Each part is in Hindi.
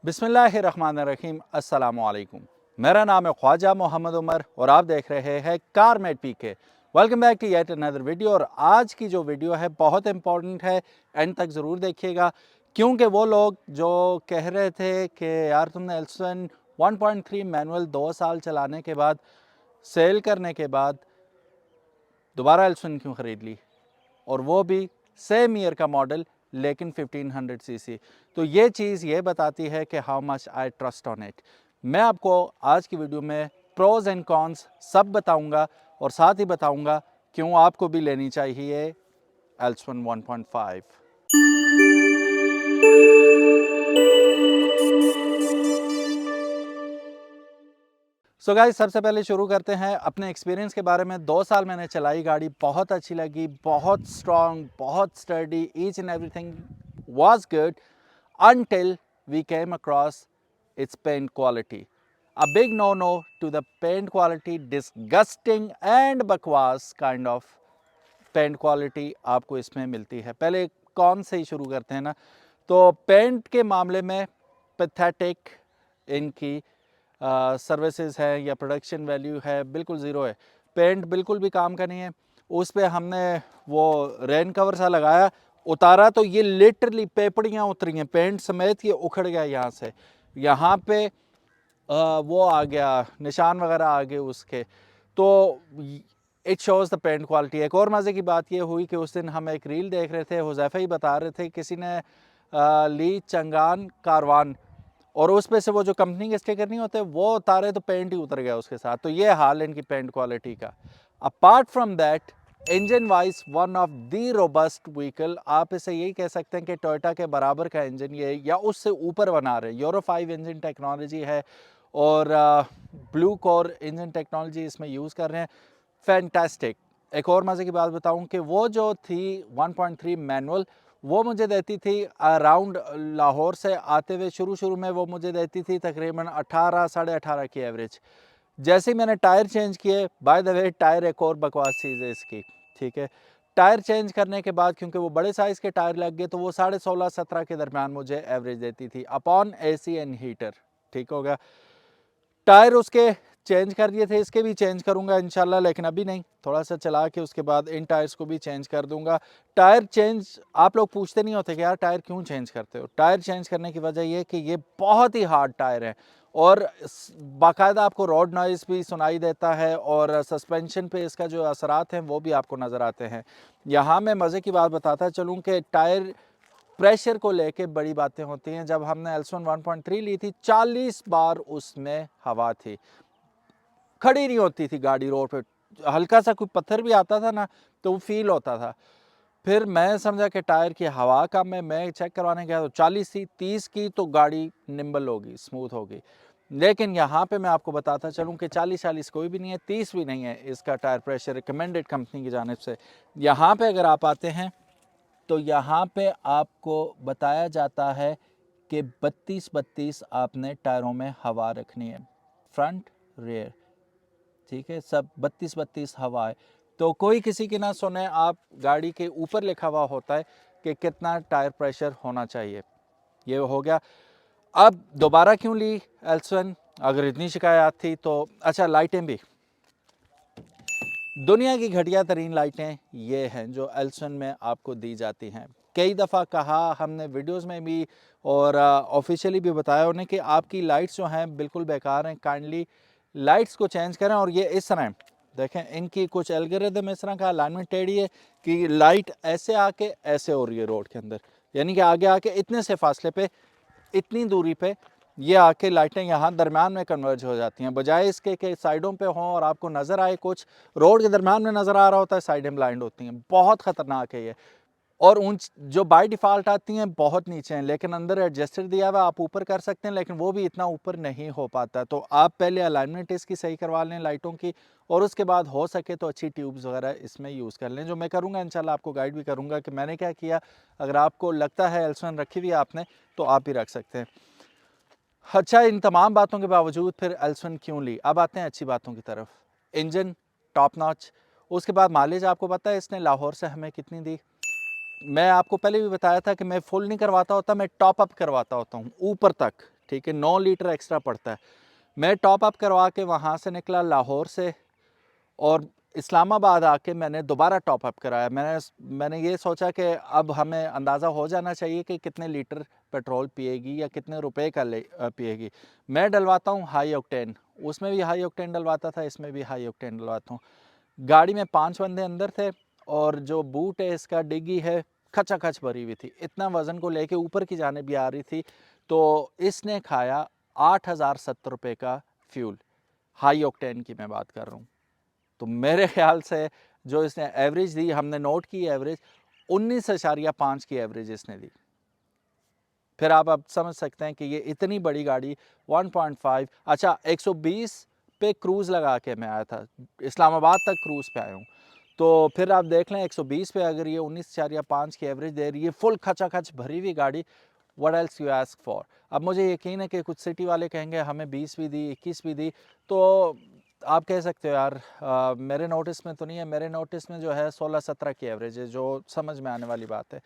बिस्मिल्लाहिर्रहमानिर्रहीम अस्सलामुअलैकुम। मेरा नाम है ख्वाजा मोहम्मद उमर और आप देख रहे हैं Carmate PK. Welcome back to yet another video. और आज की जो वीडियो है बहुत इंपॉर्टेंट है, एंड तक ज़रूर देखिएगा, क्योंकि वो लोग जो कह रहे थे कि यार तुमने एल्सन 1.3 मैनुअल 2 साल चलाने के बाद, सेल करने के बाद दोबारा एल्सन क्यों ख़रीद ली, और वो भी सेम ईयर का मॉडल लेकिन 1500 सीसी। तो ये चीज़ ये बताती है कि how much I trust on it. मैं आपको आज की वीडियो में प्रोज एंड कॉन्स सब बताऊंगा और साथ ही बताऊंगा क्यों आपको भी लेनी चाहिए एल्सन 1.5। सो गाइस, सबसे पहले शुरू करते हैं अपने एक्सपीरियंस के बारे में। 2 साल मैंने चलाई गाड़ी, बहुत अच्छी लगी, बहुत स्ट्रॉन्ग, बहुत sturdy, each and everything was good until we came across its paint quality. A big no-no to the paint quality, disgusting and bakwas kind of paint quality आपको इसमें मिलती है। पहले कौन से ही शुरू करते हैं ना, तो पेंट के मामले में पैथेटिक इनकी सर्विसेज है या प्रोडक्शन वैल्यू है, बिल्कुल ज़ीरो है। पेंट बिल्कुल भी काम का नहीं है। उस पर हमने वो रेन कवर सा लगाया, उतारा तो ये लिटरली पेपड़ियाँ उतरी हैं पेंट समेत, ये उखड़ गया यहाँ से। यहाँ पे वो आ गया, निशान वगैरह आ गए उसके। तो it shows the paint quality. एक और मज़े की बात ये हुई कि उस दिन हम एक रील देख रहे थे, हुज़ैफ़ा ही बता रहे थे किसी ने ली चंगान कारवान, और उस पे से वो जो कंपनी के स्टिकर नहीं होते वो उतारे तो पेंट ही उतर गया उसके साथ। तो ये हाल इनकी पेंट क्वालिटी का। Apart from that, engine wise one of the robust vehicle, आप इसे यही कह सकते हैं कि टोयोटा के बराबर का इंजन ये या उससे ऊपर बना रहे। यूरो 5 इंजन टेक्नोलॉजी है और ब्लू कोर इंजन टेक्नोलॉजी इसमें यूज़ कर रहे हैं। फैंटास्टिक। एक और मज़े की बात बताऊं कि वो जो थी 1.3 मैनुअल, वो मुझे देती थी अराउंड लाहौर से आते हुए शुरू में वो मुझे देती थी तकरीबन 18 साढ़े 18 की एवरेज। जैसे ही मैंने टायर चेंज किए, बाय द वे टायर एक और बकवास चीज़ है इसकी, ठीक है। टायर चेंज करने के बाद क्योंकि वो बड़े साइज़ के टायर लग गए, तो वो 16.5-17 के दरमियान मुझे एवरेज देती थी अपॉन एसी एंड हीटर। ठीक हो गया। टायर उसके चेंज कर दिए थे, इसके भी चेंज करूंगा इंशाल्लाह, लेकिन अभी नहीं, थोड़ा सा चला के उसके बाद इन टायर्स को भी चेंज कर दूंगा। टायर चेंज आप लोग पूछते नहीं होते कि यार टायर क्यों चेंज करते हो। टायर चेंज करने की वजह यह कि ये बहुत ही हार्ड टायर है और बाकायदा आपको रोड नॉइज़ भी सुनाई देता है और सस्पेंशन पे इसका जो असरात हैं वो भी आपको नज़र आते हैं। यहाँ मैं मज़े की बात बताता चलूँ कि टायर प्रेशर को लेके बड़ी बातें होती हैं। जब हमने एल्सन 1.3 ली थी, 40 बार उसमें हवा थी, खड़ी नहीं होती थी गाड़ी रोड पे। हल्का सा कोई पत्थर भी आता था ना तो वो फील होता था। फिर मैं समझा कि टायर की हवा कम है, मैं चेक करवाने गया तो 40 थी। 30 की तो गाड़ी निम्बल होगी, स्मूथ होगी। लेकिन यहाँ पे मैं आपको बताता चलूँ कि 40 कोई भी नहीं है, 30 भी नहीं है इसका टायर प्रेशर रिकमेंडेड कंपनी की जानिब से। यहाँ पे अगर आप आते हैं तो यहाँ पे आपको बताया जाता है कि 32 आपने टायरों में हवा रखनी है, फ्रंट रेयर, ठीक है, सब 32 हवा है। तो कोई किसी की ना सुने, आप गाड़ी के ऊपर लिखा हुआ होता है कि कितना टायर प्रेशर होना चाहिए। ये हो गया। अब दोबारा क्यों ली एल्सन, अगर इतनी शिकायत थी तो। अच्छा, लाइटें भी, दुनिया की घटिया तरीन लाइटें ये हैं जो एल्सन में आपको दी जाती हैं। कई दफ़ा कहा हमने वीडियोस में भी और ऑफिशियली भी बताया उन्हें कि आपकी लाइट्स जो हैं बिल्कुल बेकार हैं, काइंडली लाइट्स को चेंज करें। और ये इस तरह देखें, इनकी कुछ एल्गोरिथम इस तरह का अलाइनमेंट टेढ़ी है कि लाइट ऐसे आके ऐसे हो रही है रोड के अंदर, यानी कि आगे आके इतने से फासले पे, इतनी दूरी पे ये आके लाइटें यहाँ दरम्यान में कन्वर्ज हो जाती हैं, बजाय इसके कि साइडों पे हों और आपको नज़र आए कुछ रोड के दरम्यान में नज़र आ रहा होता है, साइडें ब्लाइंड होती हैं। बहुत ख़तरनाक है ये। और ऊंच जो बाय डिफ़ॉल्ट आती हैं बहुत नीचे हैं, लेकिन अंदर एडजस्टर दिया हुआ, आप ऊपर कर सकते हैं, लेकिन वो भी इतना ऊपर नहीं हो पाता। तो आप पहले अलाइनमेंट इसकी सही करवा लें लाइटों की, और उसके बाद हो सके तो अच्छी ट्यूब्स वगैरह इसमें यूज़ कर लें, जो मैं करूँगा इंशाल्लाह। आपको गाइड भी करूँगा कि मैंने क्या किया। अगर आपको लगता है एल्सन रखी हुई है आपने तो आप भी रख सकते हैं। अच्छा, इन तमाम बातों के बावजूद फिर एल्सन क्यों ली। अब आते हैं अच्छी बातों की तरफ। इंजन टॉप नॉच, उसके बाद माइलेज आपको पता है इसने लाहौर से हमें कितनी दी। मैं आपको पहले भी बताया था कि मैं फुल नहीं करवाता होता, मैं टॉप अप करवाता होता हूँ ऊपर तक, ठीक है, 9 लीटर एक्स्ट्रा पड़ता है। मैं टॉप अप करवा के वहाँ से निकला लाहौर से, और इस्लामाबाद आके मैंने दोबारा टॉप अप कराया। मैंने ये सोचा कि अब हमें अंदाज़ा हो जाना चाहिए कि कितने लीटर पेट्रोल पिएगी या कितने रुपए का पिएगी। मैं डलवाता हूँ हाई ऑक्टेन, उसमें भी हाई ऑक्टेन डलवाता था, इसमें भी हाई ऑक्टेन डलवाता हूँ। गाड़ी में 5 बंदे अंदर थे, और जो बूट है इसका, डिग्गी है, खचाखच भरी हुई थी, इतना वज़न को लेके ऊपर की जाने भी आ रही थी। तो इसने खाया 8,070 रुपये का फ्यूल, हाई ऑक्टेन की मैं बात कर रहा हूँ। तो मेरे ख्याल से जो इसने एवरेज दी, हमने नोट की एवरेज 19.5 की एवरेज इसने दी। फिर आप अब समझ सकते हैं कि ये इतनी बड़ी गाड़ी 1.5, अच्छा 120 पे क्रूज़ लगा के मैं आया था, इस्लामाबाद तक क्रूज़ पे आया हूँ। तो फिर आप देख लें 120 पे अगर ये 19.5 की एवरेज दे रही है, फुल खचाखच भरी हुई गाड़ी, what else you ask for. अब मुझे यकीन है कि कुछ सिटी वाले कहेंगे हमें 20 भी दी, 21 भी दी, तो आप कह सकते हो यार मेरे नोटिस में तो नहीं है, मेरे नोटिस में जो है 16-17 की एवरेज है, जो समझ में आने वाली बात है।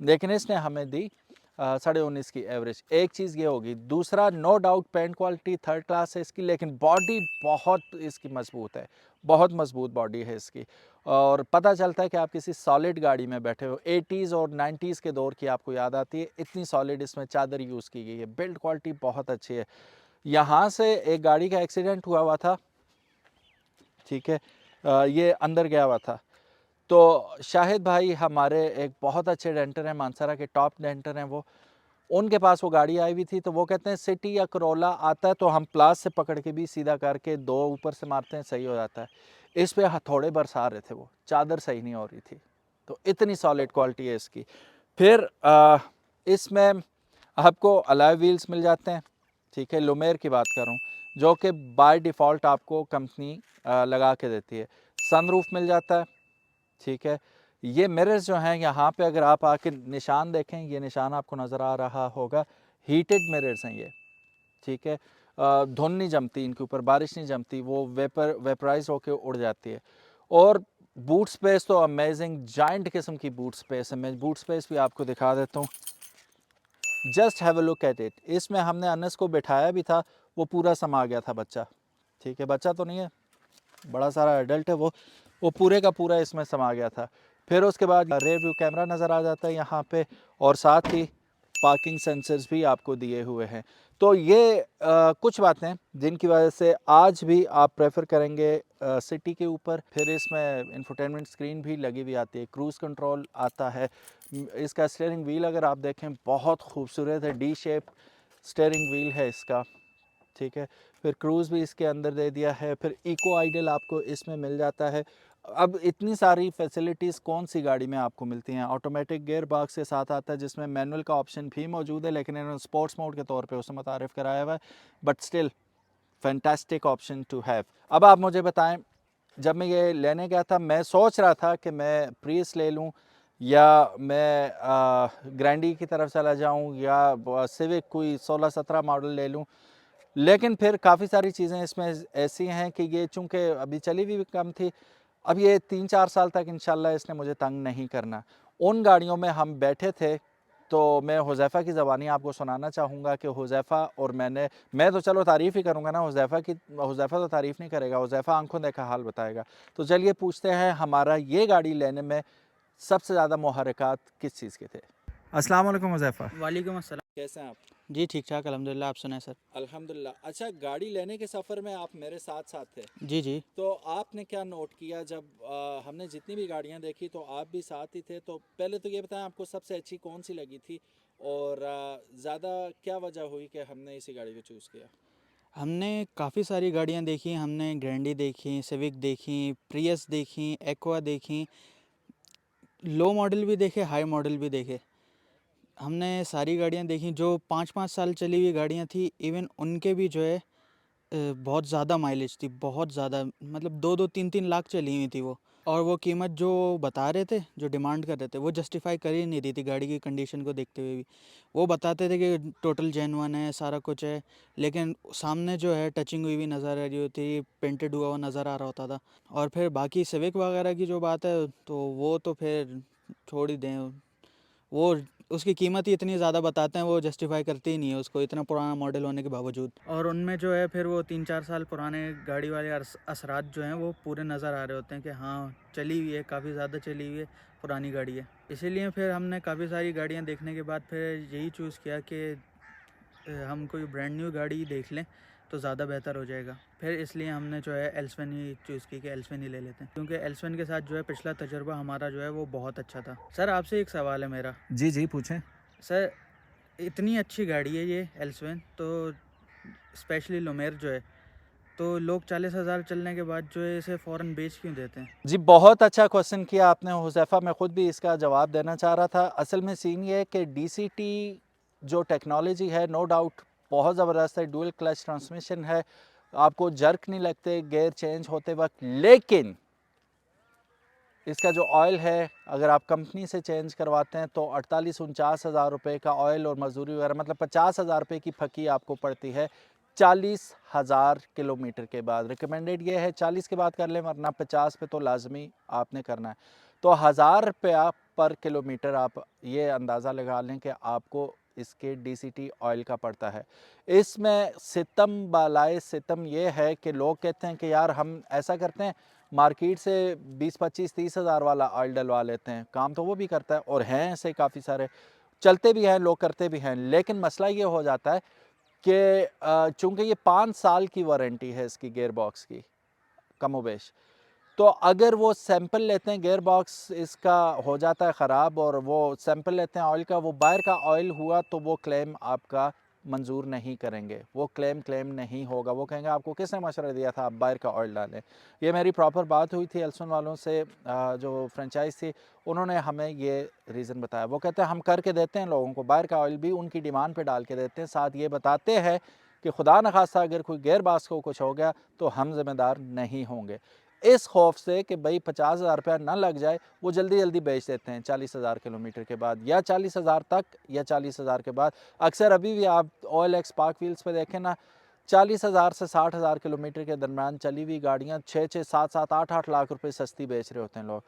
लेकिन इसने हमें दी 19.5 की एवरेज। एक चीज़ ये होगी। दूसरा, no doubt paint quality third class है इसकी, लेकिन बॉडी बहुत इसकी मजबूत है, बहुत मजबूत बॉडी है इसकी, और पता चलता है कि आप किसी सॉलिड गाड़ी में बैठे हो। 80s और 90s के दौर की आपको याद आती है, इतनी सॉलिड इसमें चादर यूज़ की गई है। बिल्ड क्वालिटी बहुत अच्छी है। यहाँ से एक गाड़ी का एक्सीडेंट हुआ था, ठीक है, ये अंदर गया हुआ था। तो शाहिद भाई हमारे एक बहुत अच्छे डेंटर हैं, मानसरा के टॉप डेंटर हैं वो, उनके पास वो गाड़ी आई हुई थी। तो वो कहते हैं सिटी या करोला आता है तो हम प्लास से पकड़ के भी सीधा करके 2 ऊपर से मारते हैं, सही हो जाता है। इस पे हथौड़े बरसा रहे थे वो, चादर सही नहीं हो रही थी। तो इतनी सॉलिड क्वालिटी है इसकी। फिर इसमें आपको अलॉय व्हील्स मिल जाते हैं, ठीक है, लुमेर की बात कर रहा हूँ, जो कि बाय डिफ़ॉल्ट आपको कंपनी लगा के देती है। सनरूफ मिल जाता है, ठीक है। ये मिरर्स जो हैं यहाँ पे अगर आप आके निशान देखें, ये निशान आपको नज़र आ रहा होगा, हीटेड मिरर्स हैं ये, ठीक है। धुंध नहीं जमती इनके ऊपर, बारिश नहीं जमती, वो वेपराइज होके उड़ जाती है। और बूट स्पेस तो अमेजिंग, जाइंट किस्म की बूट स्पेस है। मैं बूट स्पेस भी आपको दिखा देता हूँ, just have a look at it. इसमें हमने अनस को बिठाया भी था, वो पूरा समा गया था बच्चा, ठीक है, बच्चा तो नहीं है, बड़ा सारा एडल्ट है वो पूरे का पूरा इसमें समा गया था। फिर उसके बाद रेयर व्यू कैमरा नज़र आ जाता है यहाँ पे, और साथ ही पार्किंग सेंसर्स भी आपको दिए हुए हैं। तो ये कुछ बातें जिनकी वजह से आज भी आप प्रेफर करेंगे सिटी के ऊपर। फिर इसमें इंफोटेनमेंट स्क्रीन भी लगी हुई आती है, क्रूज़ कंट्रोल आता है। इसका स्टीयरिंग व्हील अगर आप देखें बहुत खूबसूरत है, डी शेप स्टीयरिंग व्हील है इसका, ठीक है। फिर क्रूज़ भी इसके अंदर दे दिया है। फिर इको आइडल आपको इसमें मिल जाता है। अब इतनी सारी फैसिलिटीज़ कौन सी गाड़ी में आपको मिलती हैं। ऑटोमेटिक गियर बॉक्स के साथ आता है, जिसमें मैनुअल का ऑप्शन भी मौजूद है, लेकिन इन्होंने स्पोर्ट्स मोड के तौर पे उसे मुतारिफ़ कराया हुआ है, but still fantastic option to have. अब आप मुझे बताएं, जब मैं ये लेने गया था मैं सोच रहा था कि मैं प्रीस ले लूँ, या मैं ग्रैंडी की तरफ चला जाऊँ, या सिविक कोई 16-17 मॉडल ले लूँ। लेकिन फिर काफ़ी सारी चीज़ें इसमें ऐसी हैं कि ये चूँकि अभी चली भी कम थी, अब ये 3-4 साल तक इंशाल्लाह इसने मुझे तंग नहीं करना। उन गाड़ियों में हम बैठे थे, तो मैं हुज़ैफ़ा की ज़बानी आपको सुनाना चाहूँगा कि हुज़ैफ़ा और मैं तो चलो तारीफ़ ही करूँगा ना, हुज़ैफ़ा तो तारीफ़ नहीं करेगा, हुज़ैफ़ा आँखों देखा हाल बताएगा। तो चलिए पूछते हैं, हमारा ये गाड़ी लेने में सबसे ज़्यादा मुहर्रिकात किस चीज़ के थे? अस्सलाम वालेकुम हुज़ैफ़ा। वालेकुम अस्सलाम। कैसे हैं आप? जी ठीक ठाक अल्हम्दुलिल्लाह, आप सुनाएं सर। अल्हम्दुलिल्लाह। अच्छा, गाड़ी लेने के सफ़र में आप मेरे साथ-साथ थे। जी जी। तो आपने क्या नोट किया जब हमने जितनी भी गाड़ियां देखी तो आप भी साथ ही थे। तो पहले तो ये बताएं आपको सबसे अच्छी कौन सी लगी थी, और ज़्यादा क्या वजह हुई कि हमने इसी गाड़ी को चूज़ किया? हमने काफ़ी सारी गाड़ियाँ देखी, हमने ग्रैंडी देखी, सिविक देखी, प्रियस देखी, एक्वा देखी, लो मॉडल भी देखे, हाई मॉडल भी देखे। हमने सारी गाड़ियाँ देखी, जो 5-5 साल चली हुई गाड़ियाँ थी, इवन उनके भी जो है बहुत ज़्यादा माइलेज थी, बहुत ज़्यादा, मतलब 2-2 3-3 लाख चली हुई थी वो। और वो कीमत जो बता रहे थे, जो डिमांड कर रहे थे, वो जस्टिफाई कर ही नहीं रही थी गाड़ी की कंडीशन को देखते हुए भी। वो बताते थे कि टोटल जेन्युइन है, सारा कुछ है, लेकिन सामने जो है टचिंग हुई नज़र आ रही होती, पेंटेड हुआ नज़र आ रहा होता था। और फिर बाकी सिविक वगैरह की जो बात है, तो वो तो फिर छोड़ ही दें। वो उसकी कीमत ही इतनी ज़्यादा बताते हैं, वो जस्टिफाई करती ही नहीं है उसको, इतना पुराना मॉडल होने के बावजूद। और उनमें जो है फिर वो 3-4 साल पुराने गाड़ी वाले असरात जो हैं वो पूरे नज़र आ रहे होते हैं कि हाँ चली हुई है, काफ़ी ज़्यादा चली हुई है, पुरानी गाड़ी है। इसीलिए फिर हमने काफ़ी सारी गाड़ियाँ देखने के बाद फिर यही चूज़ किया कि हम कोई ब्रांड न्यू गाड़ी ही देख लें तो ज़्यादा बेहतर हो जाएगा। फिर इसलिए हमने जो है एल्सवन ही चूज़ की कि एल्सवन ही ले लेते हैं, क्योंकि एल्सवन के साथ जो है पिछला तजुर्बा हमारा जो है वो बहुत अच्छा था। सर आपसे एक सवाल है मेरा। जी जी पूछें। सर इतनी अच्छी गाड़ी है ये एल्सवन, तो स्पेशली लोमेर जो है, तो लोग 40,000 चलने के बाद जो है इसे फ़ौरन बेच क्यों देते हैं? जी बहुत अच्छा क्वेश्चन किया आपने हुज़ैफ़ा, मैं ख़ुद भी इसका जवाब देना चाह रहा था। असल में सीन ये है कि डीसीटी जो टेक्नोलॉजी है नो डाउट बहुत ज़बरदस्त है, डुअल क्लच ट्रांसमिशन है, आपको जर्क नहीं लगते गियर चेंज होते वक्त, लेकिन इसका जो ऑयल है अगर आप कंपनी से चेंज करवाते हैं तो 48-49 हज़ार रुपये का ऑयल और मजदूरी वगैरह, मतलब 50 हज़ार रुपये की फकी आपको पड़ती है 40,000 किलोमीटर के बाद। रिकमेंडेड ये है 40 के बाद कर लें, वरना 50 पे तो लाजमी आपने करना है। तो 1000 रुपया पर किलोमीटर आप ये अंदाज़ा लगा लें कि आपको इसके डीसीटी ऑयल का पड़ता है। इसमें सितम बालाए सितम ये है कि लोग कहते हैं कि यार हम ऐसा करते हैं मार्केट से 20-25-30 हज़ार वाला ऑयल डलवा लेते हैं, काम तो वो भी करता है और हैं ऐसे काफ़ी सारे, चलते भी हैं, लोग करते भी हैं। लेकिन मसला ये हो जाता है कि चूँकि ये 5 साल की वारंटी है इसकी गियर बॉक्स की कमोबेश, तो अगर वो सैंपल लेते हैं गियर बॉक्स इसका हो जाता है ख़राब और वो सैंपल लेते हैं ऑयल का, वो बाहर का ऑयल हुआ तो वो क्लेम आपका मंजूर नहीं करेंगे, वो क्लेम नहीं होगा। वो कहेंगे आपको किसने मशवरा दिया था आप बाहर का ऑयल डालें। ये मेरी प्रॉपर बात हुई थी एल्सन वालों से, जो फ्रेंचाइज थी उन्होंने हमें ये रीज़न बताया। वो कहते हैं हम करके देते हैं लोगों को, बाहर का ऑयल भी उनकी डिमांड पे डाल के देते हैं, साथ ये बताते हैं कि खुदा न खास्ता अगर कोई गियर बॉक्स को कुछ हो गया तो हम ज़िम्मेदार नहीं होंगे। इस खौफ से कि भाई 50,000 रुपया ना लग जाए, वो जल्दी जल्दी बेच देते हैं 40,000 किलोमीटर के बाद, या 40,000 तक या 40,000 के बाद। अक्सर अभी भी आप OLX स्पार्क व्हील्स पे देखें ना, 40,000 से 60,000 किलोमीटर के दरमियान चली हुई गाड़ियाँ 6-6, 7-7, 8-8 लाख रुपए सस्ती बेच रहे होते हैं लोग।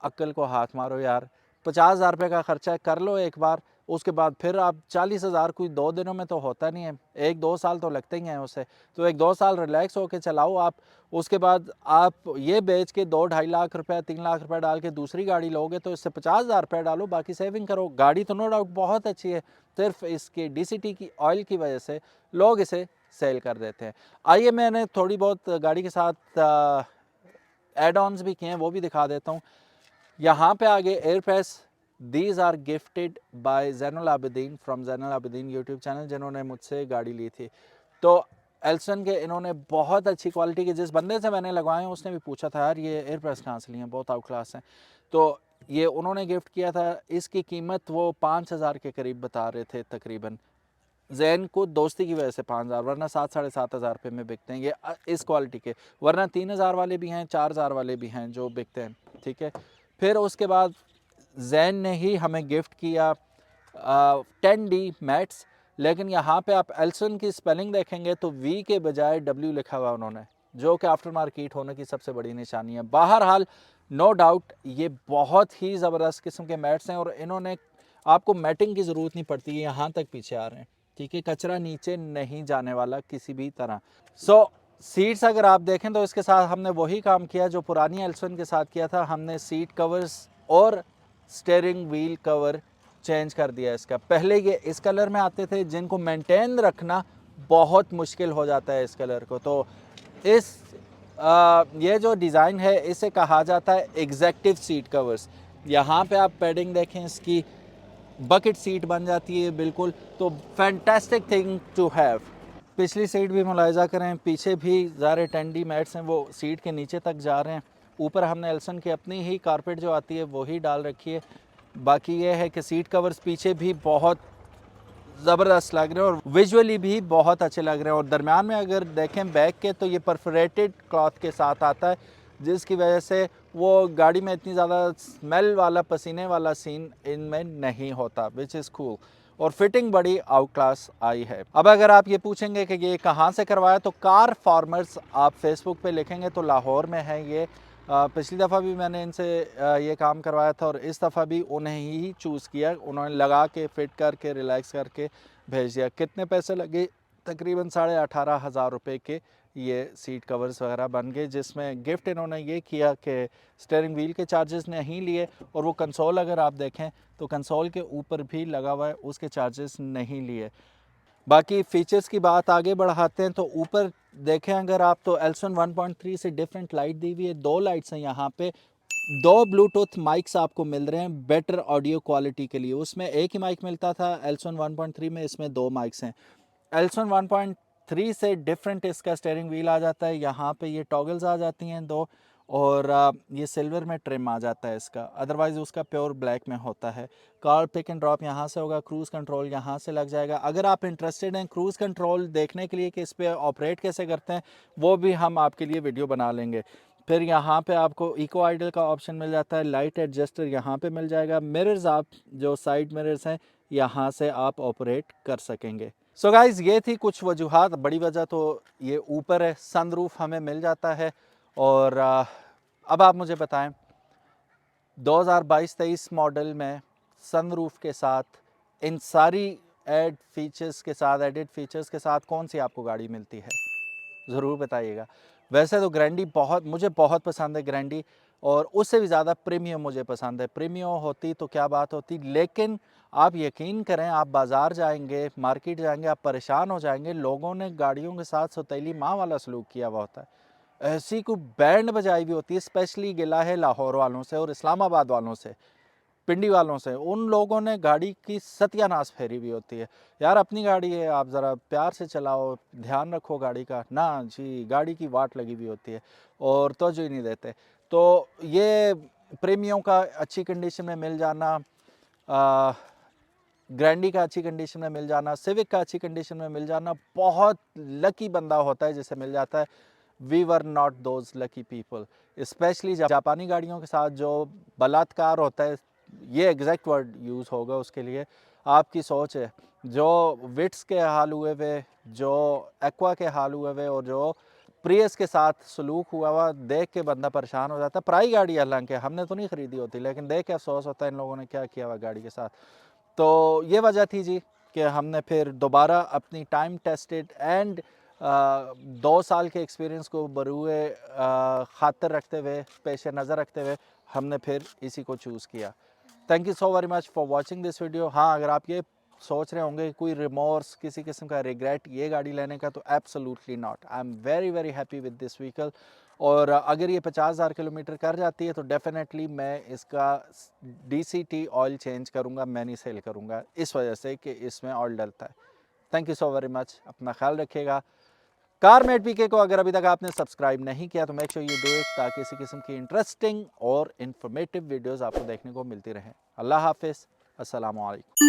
अक्ल को हाथ मारो यार, 50,000 रुपये का खर्चा कर लो एक बार, उसके बाद फिर आप 40,000 कोई 2 दिनों में तो होता नहीं है, 1-2 साल तो लगते ही हैं उसे। तो 1-2 साल रिलैक्स होके चलाओ आप, उसके बाद आप ये बेच के 2-2.5 लाख रुपए 3 लाख रुपए डाल के दूसरी गाड़ी लोगे तो इससे 50,000 रुपये डालो, बाकी सेविंग करो। गाड़ी तो नो डाउट बहुत अच्छी है, सिर्फ इसकी डीसीटी की ऑयल की वजह से लोग इसे सेल कर देते हैं। आइए मैंने थोड़ी बहुत गाड़ी के साथ एड ऑन्स भी किए हैं, वो भी दिखा देता हूँ। यहाँ पे आगे air press, these are gifted by Zainul Abidin from Zainul Abidin YouTube channel, जिन्होंने मुझसे गाड़ी ली थी। तो एल्सन के इन्होंने बहुत अच्छी क्वालिटी के, जिस बंदे से मैंने लगवाए उसने भी पूछा था यार ये एयरप्रेस कहाँ से लिए हैं, बहुत आउट क्लास हैं। तो ये उन्होंने गिफ्ट किया था, इसकी कीमत वो 5,000 के करीब बता रहे थे तकरीबन। जैन को दोस्ती की वजह से 5,000, वरना 7-7,500 रुपये में बिकते हैं ये इस क्वालिटी के, वरना 3,000 वाले भी हैं, 4,000 वाले भी हैं जो बिकते हैं, ठीक है। फिर उसके बाद जैन ने ही हमें गिफ्ट किया 10D मैट्स, लेकिन यहाँ पे आप एल्सन की स्पेलिंग देखेंगे तो V के बजाय W लिखा हुआ उन्होंने, जो कि आफ्टर मार्केट होने की सबसे बड़ी निशानी है। बहरहाल नो डाउट ये बहुत ही ज़बरदस्त किस्म के मैट्स हैं और इन्होंने आपको मैटिंग की ज़रूरत नहीं पड़ती, यहाँ तक पीछे आ रहे हैं, ठीक है, कचरा नीचे नहीं जाने वाला किसी भी तरह। सीट्स अगर आप देखें तो इसके साथ हमने वही काम किया जो पुरानी एल्सन के साथ किया था, हमने सीट कवर्स और स्टीयरिंग व्हील कवर चेंज कर दिया इसका। पहले ये इस कलर में आते थे जिनको मेंटेन रखना बहुत मुश्किल हो जाता है इस कलर को, तो ये जो डिज़ाइन है इसे कहा जाता है एग्जेक्टिव सीट कवर्स। यहाँ पे आप पैडिंग देखें इसकी, बकेट सीट बन जाती है बिल्कुल, तो फैंटास्टिक थिंग टू हैव। पिछली सीट भी मुलाहिजा करें, पीछे भी ज़ारे 10D मैट्स हैं, वो सीट के नीचे तक जा रहे हैं। ऊपर हमने एल्सन की अपनी ही कारपेट जो आती है वही डाल रखी है। बाकी ये है कि सीट कवर्स पीछे भी बहुत ज़बरदस्त लग रहे हैं और विजुअली भी बहुत अच्छे लग रहे हैं। और दरम्यान में अगर देखें बैक के तो ये परफोरेटेड क्लॉथ के साथ आता है, जिसकी वजह से वो गाड़ी में इतनी ज़्यादा स्मेल वाला पसीने वाला सीन इनमें नहीं होता, विच इज़ कूल। और फिटिंग बड़ी आउट क्लास आई है। अब अगर आप ये पूछेंगे कि ये कहाँ से करवाया, तो कार फार्मर्स आप फेसबुक पे लिखेंगे तो लाहौर में है ये, पिछली दफ़ा भी मैंने इनसे ये काम करवाया था और इस दफ़ा भी उन्हें ही चूज़ किया, उन्होंने लगा के फिट करके रिलैक्स करके भेज दिया। कितने पैसे लगे? तकरीबन 18,500 रुपये के ये सीट कवर्स वगैरह बन गए, जिसमें गिफ्ट इन्होंने ये किया कि स्टीयरिंग व्हील के चार्जेस नहीं लिए, और वो कंसोल अगर आप देखें तो कंसोल के ऊपर भी लगा हुआ है, उसके चार्जेस नहीं लिए। बाकी फ़ीचर्स की बात आगे बढ़ाते हैं तो ऊपर देखें अगर आप तो एल्सन 1.3 से डिफरेंट लाइट दी हुई है, 2 लाइट्स हैं यहाँ पे, 2 ब्लूटूथ माइक्स आपको मिल रहे हैं बेटर ऑडियो क्वालिटी के लिए। उसमें एक ही माइक मिलता था एल्सन 1.3 में, इसमें 2 माइक्स हैं। एल्सन 1.3 से डिफरेंट इसका स्टीयरिंग व्हील आ जाता है, यहाँ पे ये टॉगल्स आ जाती हैं 2, और ये सिल्वर में ट्रिम आ जाता है इसका, अदरवाइज़ उसका प्योर ब्लैक में होता है। कार पिक एंड ड्रॉप यहाँ से होगा, क्रूज़ कंट्रोल यहाँ से लग जाएगा। अगर आप इंटरेस्टेड हैं क्रूज़ कंट्रोल देखने के लिए कि इस पर ऑपरेट कैसे करते हैं, वो भी हम आपके लिए वीडियो बना लेंगे। फिर यहाँ पे आपको इको आइडल का ऑप्शन मिल जाता है, लाइट एडजस्टर यहाँ पे मिल जाएगा, मिरर्स आप जो साइड मिरर्स हैं यहाँ से आप ऑपरेट कर सकेंगे। सो गाइज़ ये थी कुछ वजूहात, बड़ी वजह तो ये ऊपर है, सनरूफ हमें मिल जाता है। और अब आप मुझे बताएं 2022-23 मॉडल में सनरूफ के साथ इन सारी एडिड फीचर्स के साथ कौन सी आपको गाड़ी मिलती है, ज़रूर बताइएगा। वैसे तो ग्रैंडी मुझे बहुत पसंद है ग्रैंडी, और उससे भी ज़्यादा प्रीमियम मुझे पसंद है। प्रीमियम होती तो क्या बात होती, लेकिन आप यकीन करें, आप बाज़ार जाएंगे, मार्केट जाएंगे, आप परेशान हो जाएंगे। लोगों ने गाड़ियों के साथ सौतेली माँ वाला सलूक किया हुआ होता है, ऐसी कोई बैंड बजाई भी होती है। स्पेशली गिला है लाहौर वालों से और इस्लामाबाद वालों से, पिंडी वालों से, उन लोगों ने गाड़ी की सत्यानाश फेरी भी होती है। यार अपनी गाड़ी है, आप ज़रा प्यार से चलाओ, ध्यान रखो गाड़ी का। ना जी, गाड़ी की वाट लगी हुई होती है और तवज्जो ही नहीं देते। तो ये प्रेमियों का अच्छी कंडीशन में मिल जाना, ग्रैंडी का अच्छी कंडीशन में मिल जाना, सिविक का अच्छी कंडीशन में मिल जाना, बहुत लकी बंदा होता है जिसे मिल जाता है। We were not those lucky people. Specially जापानी गाड़ियों के साथ जो बलात्कार होता है, ये एग्जैक्ट वर्ड यूज़ होगा उसके लिए। आपकी सोच है, जो विट्स के हाल हुए हुए, जो एक्वा के हाल हुए हुए, और जो प्रियस के साथ सलूक हुआ देख के बंदा परेशान हो जाता है। पराई गाड़ी हालांकि हमने तो नहीं ख़रीदी होती, लेकिन देख के अफसोस होता है इन लोगों ने क्या किया हुआ गाड़ी के साथ। तो ये वजह थी जी कि हमने फिर दोबारा अपनी टाइम टेस्टेड एंड 2 साल के एक्सपीरियंस को बरूए ख़ातर रखते हुए, पेश नज़र रखते हुए, हमने फिर इसी को चूज़ किया। Thank you so very much for watching this video. हाँ, अगर आप ये सोच रहे होंगे कोई रिमोर्स, किसी किस्म का रिग्रेट ये गाड़ी लेने का, तो absolutely not. I am very very happy with this vehicle. और अगर ये 50,000 किलोमीटर कर जाती है तो डेफिनेटली मैं इसका DCT ऑयल चेंज करूँगा, मैं नहीं सेल करूँगा, इस वजह से कि इसमें ऑयल डलता है। Thank you so very much, अपना ख्याल रखिएगा। कारमेट PK को अगर अभी तक आपने सब्सक्राइब नहीं किया तो make sure you do it, ताकि इसी किस्म की इंटरेस्टिंग और इन्फॉर्मेटिव वीडियोस आपको देखने को मिलती रहें। अल्लाह हाफिज़, अस्सलाम वालेकुम।